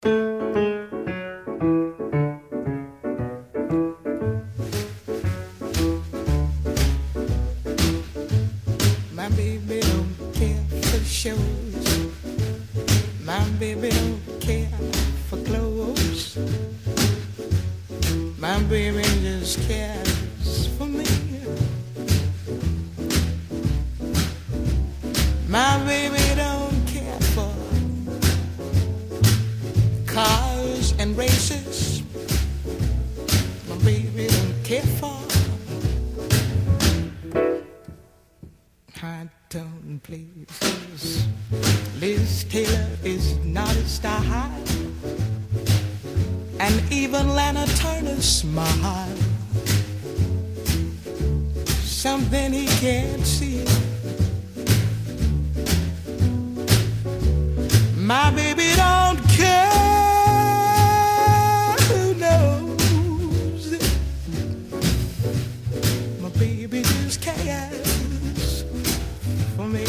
My baby don't care for shows. My baby don't care for clothes. My baby just cares for me. My baby don't care for cars and races. My baby don't care for high tone places. Liz Taylor is not a star, and even Lana Turner's smile, something he can't see. My baby don't care who knows it. My baby just cares for me.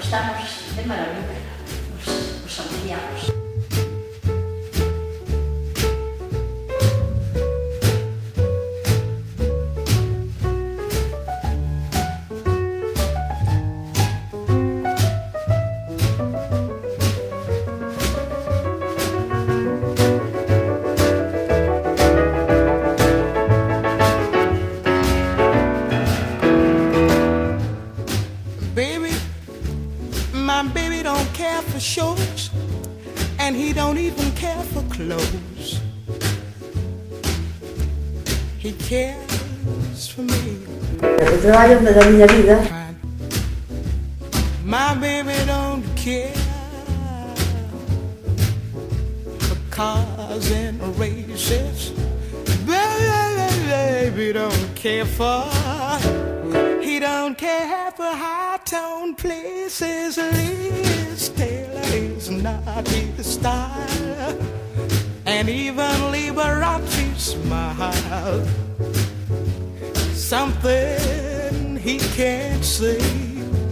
Estamos de maravilla, los ancianos. My baby don't care for shows, and he don't even care for clothes. He cares for me. O traballo da miña vida. My baby don't care for cars and races. Baby don't care for. He don't care for high-tone places. Liz Taylor is not his style, and even Liberace smile, something he can't see.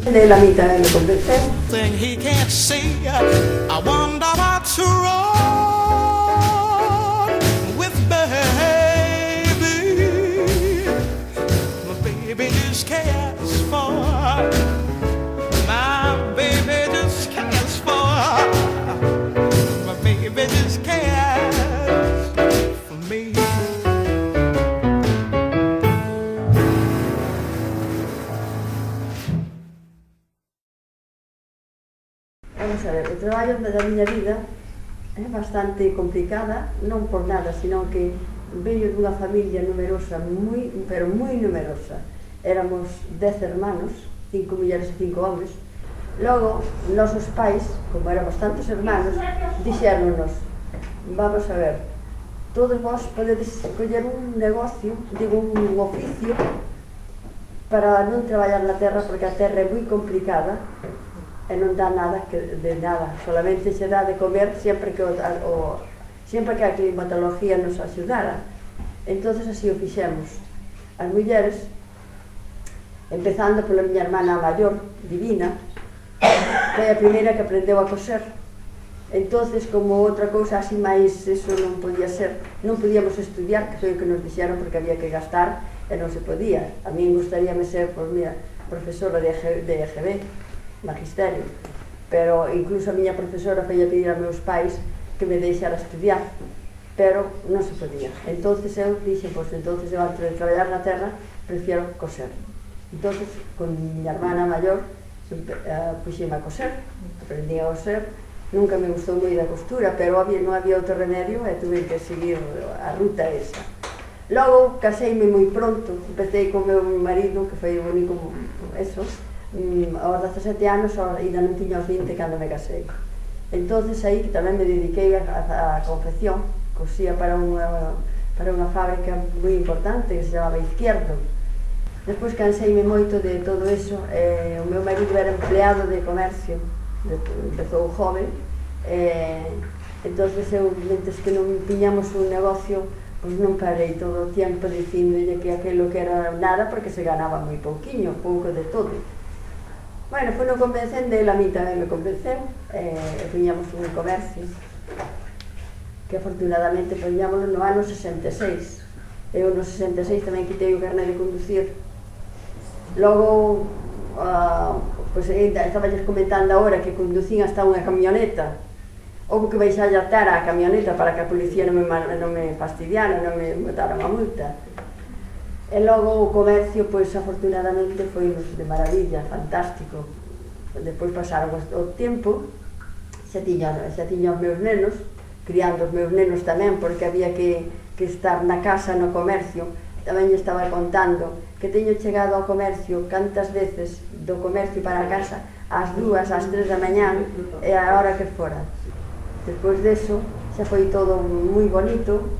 De la mitad me convencé. Something he can't see. I wonder what's wrong with baby. My baby just cares for. My baby just cares for. My baby just cares for me. Vamos a ver, o traballo da miña vida é bastante complicada, non por nada, sino que veño dunha familia numerosa, pero moi numerosa. Éramos 10 hermanos, 5 mulleres e 5 homes. Logo, nosos pais, como éramos tantos hermanos, dixéronnos: vamos a ver, todos vos podedes escoller un negocio, digo, un oficio, para non traballar na terra, porque a terra é moi complicada e non dá nada de nada, solamente se dá de comer sempre que a climatología nos axudara. Entonces así o fixemos. As mulleres, empezando pola miña hermana maior, Divina, foi a primeira que aprendeu a coser. Entonces, como outra cousa así máis, eso non podía ser, non podíamos estudiar, que foi o que nos dixeron, porque había que gastar e non se podía. A mí gustaríame ser, pois mira, profesora de EGB, magisterio, pero incluso a miña profesora foi a pedir a meus pais que me deixara estudiar, pero non se podía. Entonces eu dixen, pois entonces eu antes de traballar na terra prefiero coser. Entonces, con miña hermana maior, puxeme a coser, aprendí a coser. Nunca me gustou moi da costura, pero non había outro remedio e tuve que seguir a ruta esa. Logo, caseime moi pronto, empecé co meu marido, que foi o único, eso, aos 17 anos, ainda non tiña os 20 cando me casei. Entonces aí tamén me dediquei a confección, cosía para unha fábrica moi importante que se chamaba Izquierdo. Despois canseime moito de todo eso, o meu marido era empleado de comercio, empezou joven, entonces eu, mentes que non tiñamos un negocio, pois non parei todo o tempo dicíndolle que aquilo que era nada, porque se ganaba moi pouquiño, pouco de todo. Bueno, foi non convencendo, ele a mí tamén me convenceu, tiñamos un comercio, que afortunadamente poñámoslo no ano 66. Eu no 66 tamén quitei o carné de conducir. Logo, pois estabas comentando agora que conducín hasta unha camioneta. Houve que baixar a tara a camioneta para que a policía non me fastidiara, non me botara unha multa. E logo o comercio, pois afortunadamente, foi de maravilla, fantástico. Depois pasaron o tempo, xa tiña os meus nenos, criando os meus nenos tamén, porque había que estar na casa, no comercio. Tamén lle estaba contando que teño chegado ao comercio cantas veces do comercio para a casa ás 2, ás 3 da mañán e a hora que fora. Despois deso, xa foi todo moi bonito,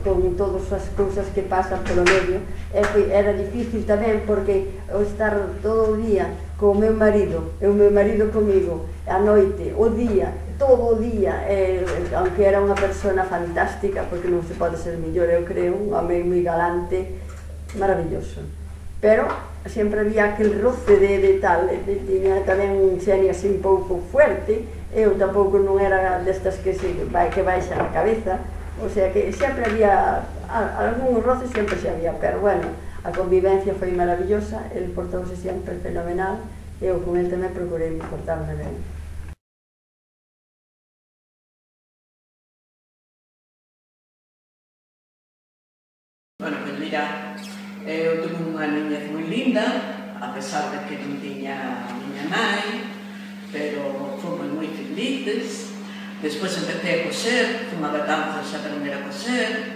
con todas as cousas que pasan polo medio. Era difícil tamén porque o estar todo o día co meu marido, e o meu marido comigo, a noite, o día, todo o día, aunque era unha persona fantástica, porque non se pode ser mellor, eu creo, un home moi galante, maravilloso. Pero sempre había aquel roce de tal, tiña tamén un xenio así un pouco fuerte, eu tampouco non era destas que baixan a cabeza, o sea que sempre había, algún roce sempre se había, pero bueno, a convivencia foi maravillosa, el portouse sempre fenomenal, e eu con el tamén procurei portarme ben. Bueno, pois mira, eu tuve unha niñez moi linda, a pesar de que non tiña a miña nai, pero fomos moi felices. Despois empecé a coser, fui a Betanzos a aprender a coser,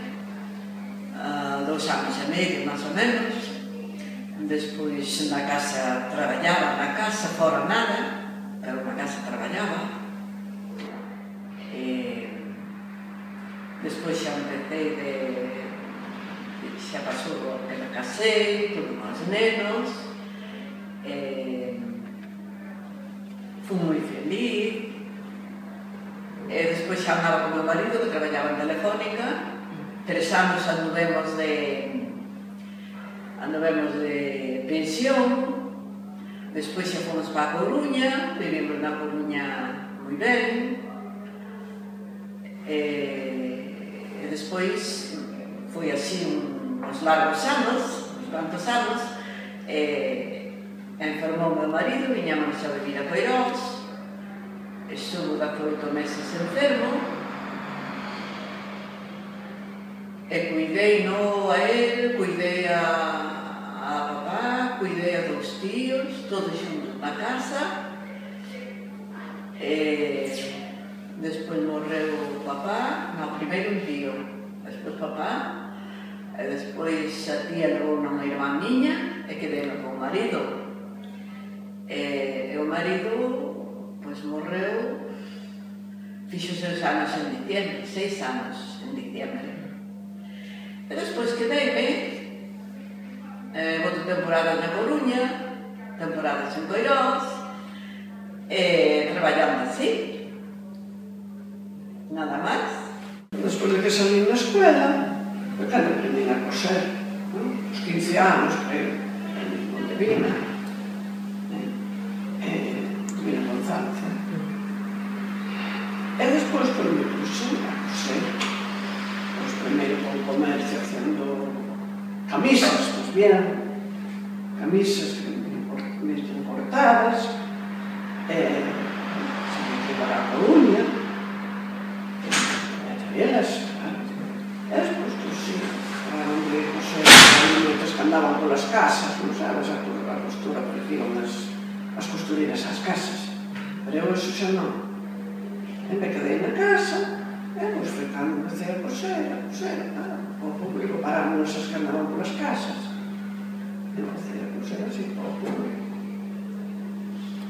2 anos e medio, máis ou menos. Despois na casa traballaba, na casa, fora nada, pero na casa traballaba. Despois xa empecé xa pasou que me casei, tuve uns nenos, fui moi feliz. E despois xa andaba con meu marido, que traballaba en Telefónica. 3 anos anduvemos de pensión. Despois xa fomos para a Coruña, vivimos na Coruña moi ben. E despois foi así uns largos anos, uns cuantos anos, enfermou meu marido, viñámonos a vivir a Coirós. Estuvo 8 meses enfermo e cuidei-no a él, cuidei a papá, cuidei a 2 tíos, todos xuntos na casa. Despois morreu o papá, no, primeiro un tío, despois papá, e despois a tía levou unha irmá miña e quedei con o marido. E o marido pois morreu, fixo 6 anos en diciembre, 6 anos en diciembre. E despois quedeime, boto temporadas na Coruña, temporadas en Coirós, traballando así, nada máis. Despois de que salí na escuela, foi cando aprendí a coser, os 15 anos, creo, en Montevina. E despois por me puse a coser, pois primeiro con comercio facendo camisas, pois bien, camisas mesmo cortadas, se me llevar a Coruña, e elas, e despois cosí, para non de coser, as que andaban polas casas, non sabes, a costura, porque iban as costureiras ás casas, pero eu eso xa non. E me quedei na casa, pois foi cando empecé a coser, o público paramos esas que andaban polas casas. Empecé a coser así para o público.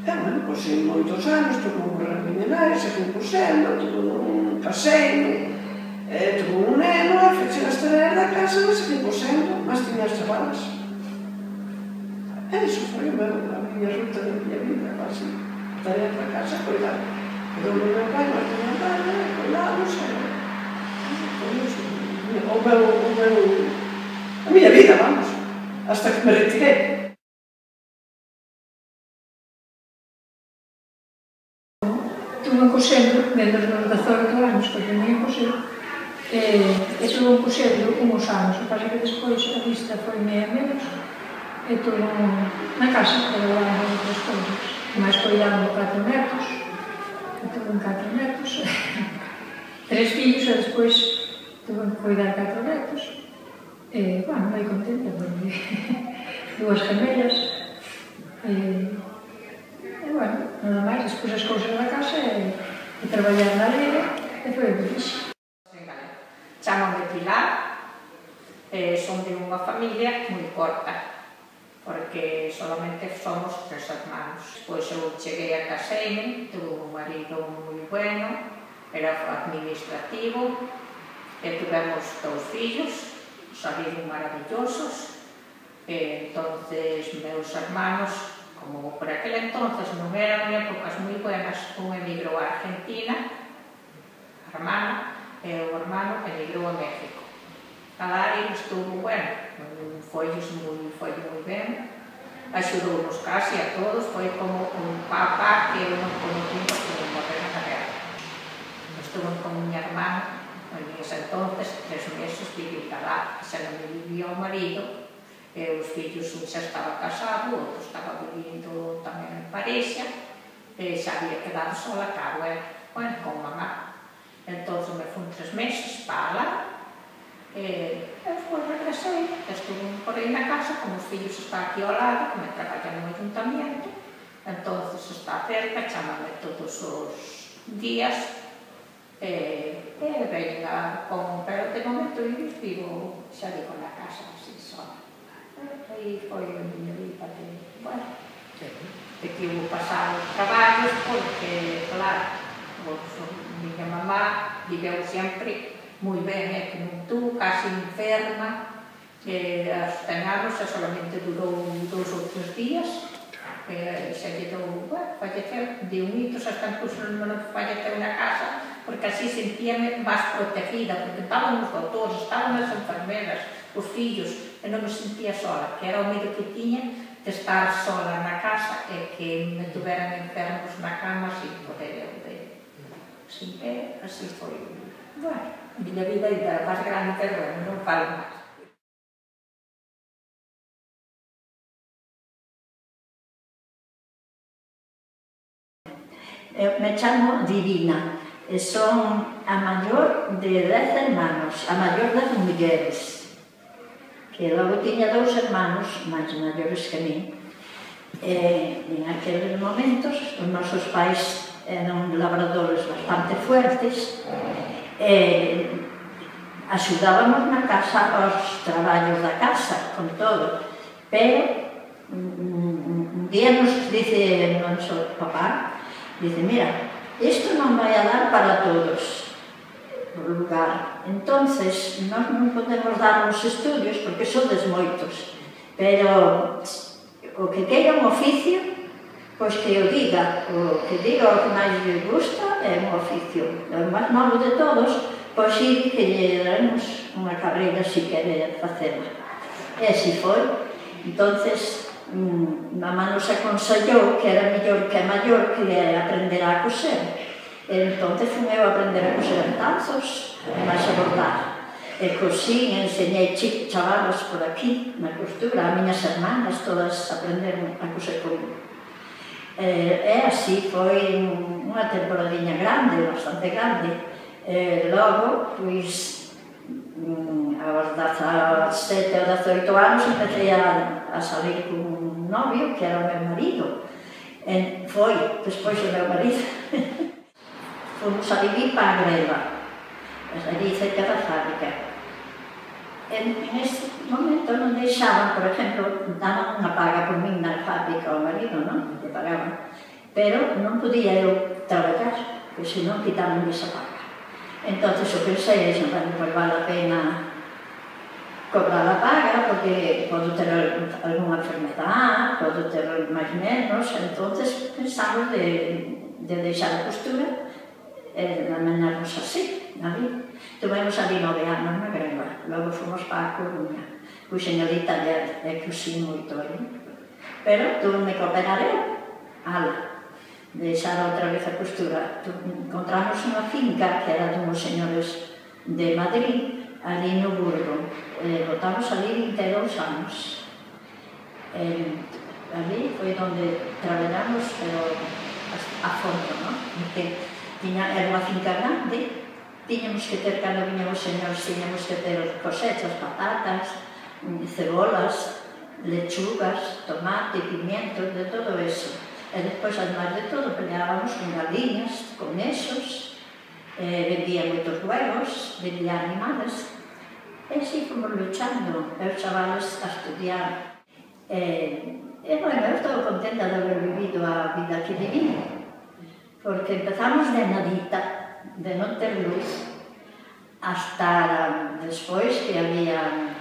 E, bueno, cosei moitos anos, tuve un reminenario, seguí cosendo, tuve un caseiro, tuve un neno, e fechei as tareas da casa, mas seguí cosendo, mas tiña as chavalas. E iso foi a miña ruta da miña vida, así. Tareas da casa, coidar. Quedou o meu pai, mas tiña un pai, coidamos, a miña vida, vamos, hasta que me retirei. Estuve cosendo, desde os meus 18 anos que venía a coser, estuve cosendo uns anos, o que pasa que despois a vista foi meia menos, e estuve na casa trabalhando en outras cousas, máis cuidando 4 netos, estuve en 4 netos, 3 fillos e despois tuve que cuidar 4 netos, e, bueno, moi contenta, porque 2 gemelas, e, bueno, nada máis, despois as cousas da casa e traballar na liga, e foi o que fixe. Chámame Pilar, son de unha familia moi corta, porque solamente somos 3 hermanos. Pois eu cheguei a caseime, tuve un marido moi bueno, era administrativo, e tivemos 2 fillos, salieron maravillosos, e entonces meus hermanos, como por aquel entonces non eran épocas moi buenas, un emigrou a Argentina, a hermana, e o hermano emigrou a México. Cada estuvo bueno, foi moi ben, axudounos casi a todos, foi como un papá que eu non conocí porque non morrera na guerra. Estuve con miña hermana, en ese entonces, 3 meses, viviu calada, xa non me vivía o marido, e os fillos, un xa estaba casado, o outro estaba vivindo tamén en parexa, e xa había quedado sola, claro, bueno, con mamá. Entón, me fui 3 meses para lá, e despois regresei, estuve por aí na casa, como os fillos están aquí ao lado, que me traballan no ayuntamiento, entón está cerca, chámame todos os días, e venga con, pero de momento vivo, xa digo, na casa, así sola. Aí foi a miña vida de, bueno, de que hubo pasado traballos, porque, claro, miña mamá viveu sempre moi ben, que non tú, casi enferma, as teñados solamente durou 2 ou 3 días, xa lle dou, fallecer de unitos, hasta incluso non falleceu na casa, porque así sentíame máis protegida, porque estaban os doutores, estaban as enfermeras, os fillos, e non me sentía sola, que era o medo que tiña de estar sola na casa e que me tuveran enfermos na cama sin poder eu ver. Así foi, bueno, a miña vida ainda máis grande, pero non falo máis. Me chamo Divina, e son a maior de 10 hermanos, a maior das mulleres, que logo tiña 2 hermanos máis maiores que mí. En aqueles momentos, os nosos pais eran labradores bastante fuertes, axudábamos na casa aos traballos da casa, con todo, pero un día nos dice noso papá, dice, mira, isto non vai a dar para todos o lugar, entonces nós non podemos dar os estudios porque sodes moitos, pero o que queira un oficio, pois que o diga, o que diga o que máis lle gusta é un oficio. O máis novo de todos, pois sí que lle daremos unha carreira si quere facela. E así foi. Entonces, mamá nos aconsellou que era mellor que a maior que aprender a coser. Entonces fui eu a aprender a coser tazos, máis a bordar. E cosín, enseñei chavalas por aquí, na costura, as miñas hermanas todas aprenderon a coser comigo. E así foi unha temporadinha grande, bastante grande. Logo, pois, aos 17 ou 18 anos empecé a salir con un novio que era o meu marido. Foi despois o meu marido. Fomos a vivir para a Greva. allí cerca da fábrica. En ese momento non deixaban, por exemplo, daban unha paga por min na fábrica ao marido, non? Que pagaban. Pero non podía eu traballar, porque senón quitaban esa paga. Entón, eu pensei, bueno, pues vale a pena cobrar a paga, porque podo ter algunha enfermedad, podo ter máis menos, entón pensamos de deixar a costura e amañarnos así, na vida. Tumemos ali 9 anos na Greba, logo fomos para a Coruña. Puxen ali taller e cosí moito aí. Pero tuve que operar eu, ala, deixar outra vez a costura. Encontramos unha finca que era dunhos señores de Madrid, ali no Burgo. Botamos ali 22 anos. Ali foi onde traballamos, pero a fondo, non? Era unha finca grande, tiñamos que ter, cando viñan os señores, tiñamos que ter cosechas, patatas, cebolas, lechugas, tomate, pimientos, de todo eso. E despois, además de todo, peleábamos con galiñas, con esos, vendía moitos huevos, vendía animales. E así fomos luchando, os chavales a estudiar. Bueno, eu estou contenta de haber vivido a vida que viví, porque empezamos de nadita, de non ter luz, hasta despois que había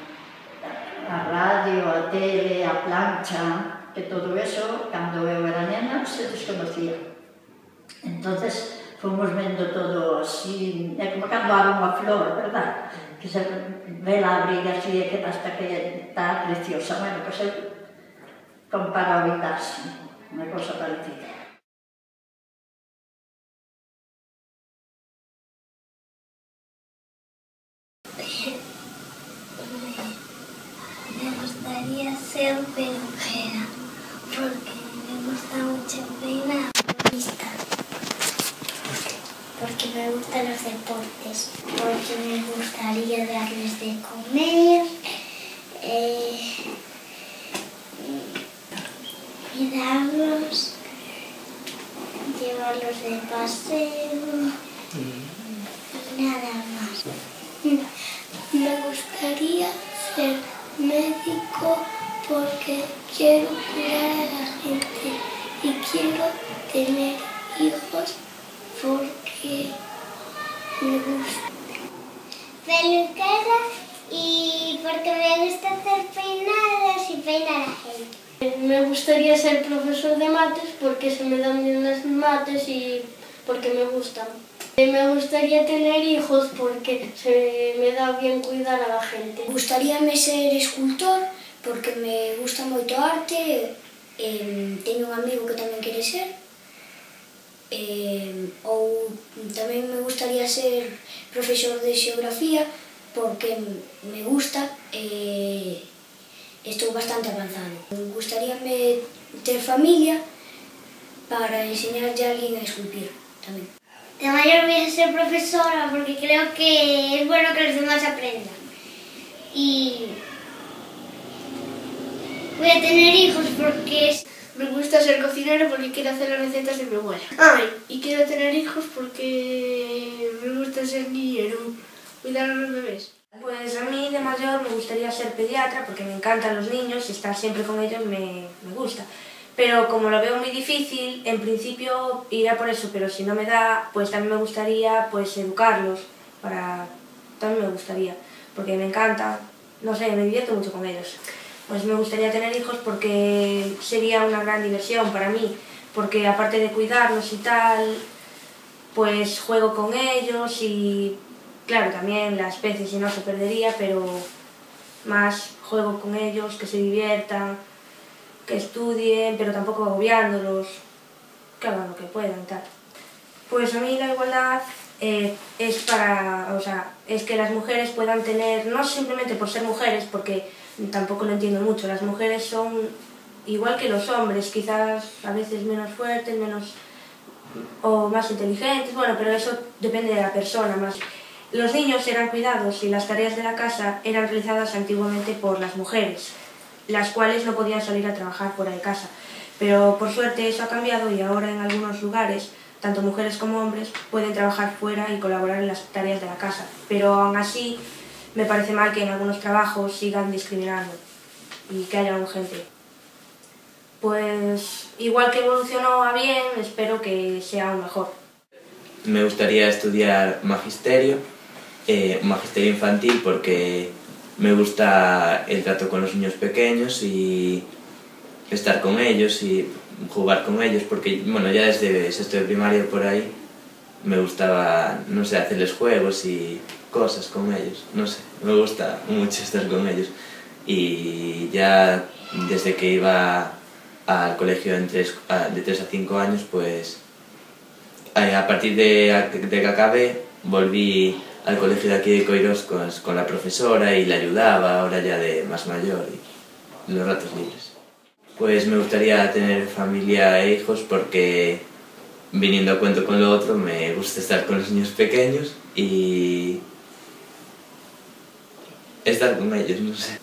a radio, a tele, a plancha, que todo eso, cando eu era nena, se desconocía. Entonces, fomos vendo todo así, é como cando abre unha flor, verdad? Que se ve la abrir así, hasta que está preciosa. Bueno, pues eu comparo a vida así, unha cosa parecida. Me gustaría ser peluquera, porque me gusta mucho peinar. Porque me gustan los deportes, porque me gustaría darles de comer, cuidarlos, llevarlos de paseo y nada más. Me gustaría ser médico porque quiero cuidar a la gente y quiero tener hijos porque me gusta. Peluquera y porque me gusta hacer peinados y peinar a la gente. Me gustaría ser profesor de mates porque se me dan bien las mates y porque me gustan. Me gustaría tener hijos porque se me da bien cuidar a la gente. Gustaríame ser escultor porque me gusta moito a arte, teño un amigo que tamén quere ser, ou tamén me gustaría ser profesor de xeografía porque me gusta e estou bastante avanzado. Gustaríame ter familia para enseñarlle a alguén a esculpir tamén. De mayor voy a ser profesora porque creo que es bueno que los demás aprendan. Y voy a tener hijos porque me gusta ser cocinero porque quiero hacer las recetas de mi abuela. Y quiero tener hijos porque me gusta ser niñero, cuidar a los bebés. Pues a mí de mayor me gustaría ser pediatra porque me encantan los niños y estar siempre con ellos me gusta. Pero como lo veo muy difícil, en principio iría por eso, pero si no me da, pues también me gustaría pues educarlos, también me gustaría, porque me encanta, no sé, me divierto mucho con ellos. Pues me gustaría tener hijos porque sería una gran diversión para mí, porque aparte de cuidarlos y tal, pues juego con ellos y claro, también la especie si no se perdería, pero más juego con ellos, que se diviertan, que estudien, pero tampoco agobiándolos, que hagan lo que puedan y tal. Pues a mí la igualdad es que las mujeres puedan tener, no simplemente por ser mujeres, porque tampoco lo entiendo mucho, las mujeres son igual que los hombres, quizás a veces menos fuertes, o más inteligentes, bueno, pero eso depende de la persona más. Los niños eran cuidados y las tareas de la casa eran realizadas antiguamente por las mujeres, las cuales no podían salir a trabajar fuera de casa. Pero por suerte eso ha cambiado y ahora en algunos lugares tanto mujeres como hombres pueden trabajar fuera y colaborar en las tareas de la casa, pero aún así me parece mal que en algunos trabajos sigan discriminando y que haya un gente. Pues igual que evolucionó a bien, espero que sea aún mejor. Me gustaría estudiar magisterio infantil, porque me gusta el trato con los niños pequeños y estar con ellos y jugar con ellos, porque bueno, ya desde sexto de primaria por ahí me gustaba, no sé, hacerles juegos y cosas con ellos, no sé, me gusta mucho estar con ellos. Y ya desde que iba al colegio de 3 a 5 años, pues a partir de que acabé volví al colegio de aquí de Coirós con la profesora y la ayudaba, ahora ya de más mayor, y los ratos libres. Pues me gustaría tener familia e hijos, porque viniendo a cuento con lo otro me gusta estar con los niños pequeños y estar con ellos, no sé.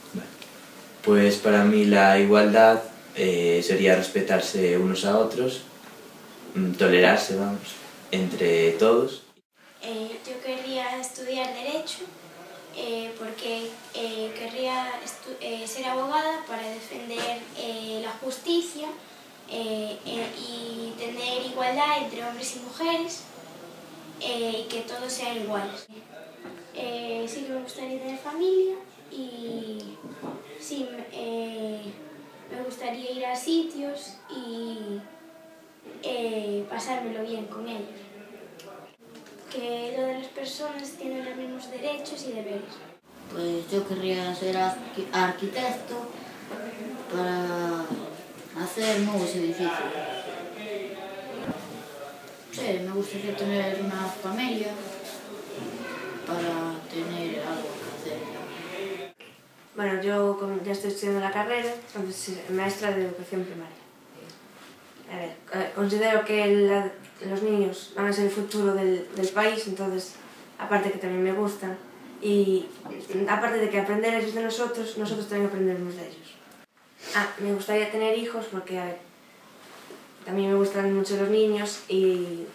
Pues para mí la igualdad sería respetarse unos a otros, tolerarse, vamos, entre todos. Yo querría estudiar Derecho porque querría ser abogada para defender la justicia y tener igualdad entre hombres y mujeres y que todos sean iguales. Sí que me gustaría tener familia y sí, me gustaría ir a sitios y pasármelo bien con ellos. Que todas las personas tienen los mismos derechos y deberes. Pues yo querría ser arquitecto para hacer nuevos edificios. Sí, me gustaría tener una familia para tener algo que hacer. Bueno, yo como ya estoy estudiando la carrera, entonces maestra de educación primaria. A ver, considero que los niños van a ser el futuro del país, entonces, aparte que también me gustan, y aparte de que aprender ellos de nosotros también aprendemos de ellos. Me gustaría tener hijos porque, a ver, también me gustan mucho los niños y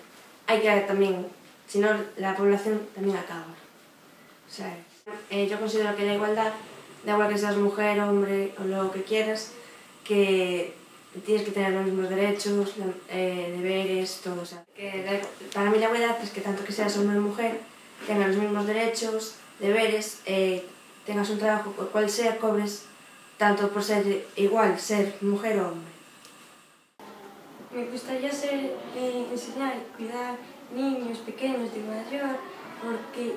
hay que también, si no, la población también acaba. O sea, yo considero que la igualdad, da igual que seas mujer, hombre o lo que quieras, que tienes que tener los mismos derechos, deberes, todo. O sea, para mí la igualdad es que tanto que seas hombre o mujer, tengas los mismos derechos, deberes, tengas un trabajo cual sea, cobres tanto por ser igual, ser mujer o hombre. Me gustaría enseñar y cuidar niños pequeños de mayor porque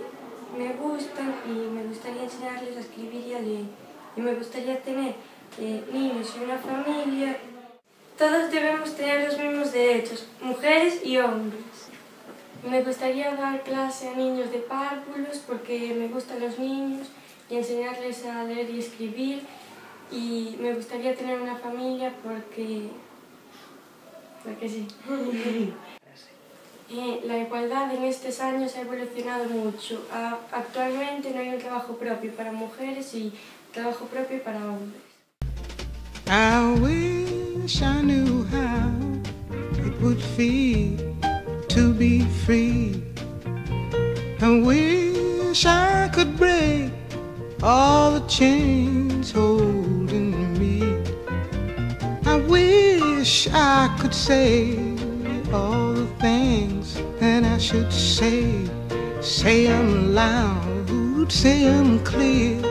me gustan y me gustaría enseñarles a escribir y a leer. Y me gustaría tener niños y una familia. Todos debemos tener los mismos derechos, mujeres y hombres. Me gustaría dar clase a niños de párvulos porque me gustan los niños y enseñarles a leer y escribir. Y me gustaría tener una familia porque sí. La igualdad en estos años ha evolucionado mucho. Actualmente no hay un trabajo propio para mujeres y trabajo propio para hombres. I wish I knew how it would feel to be free. I wish I could break all the chains holding me. I wish I could say all the things that I should say. Say them loud, say them clear,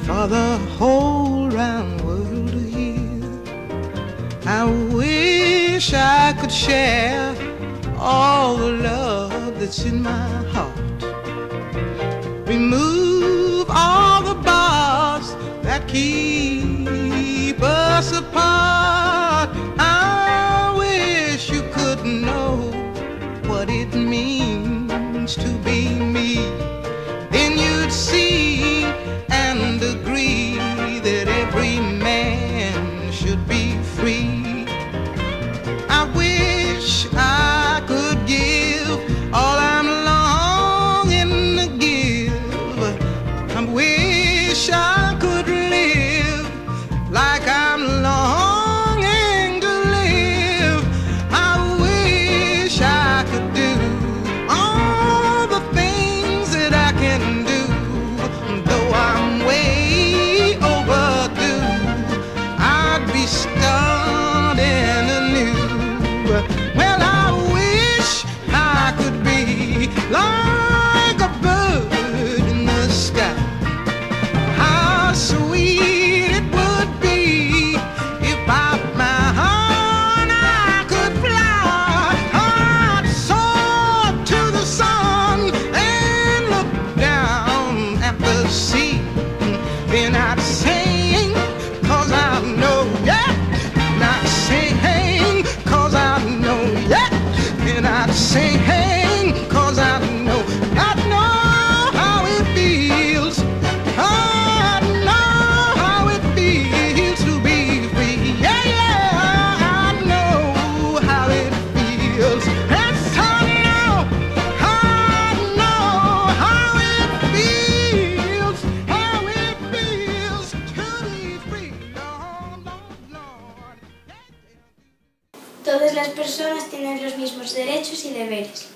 for the whole round world to hear. I wish I could share all the love that's in my heart. Remove all the bars that keep us apart. I wish you could know what it means to be me. Then you'd see and agree that every man should be free. I wish I could give all I'm longing to give. I wish I could live like I'm longing to live. I wish I could todas las personas tienen los mismos derechos y deberes.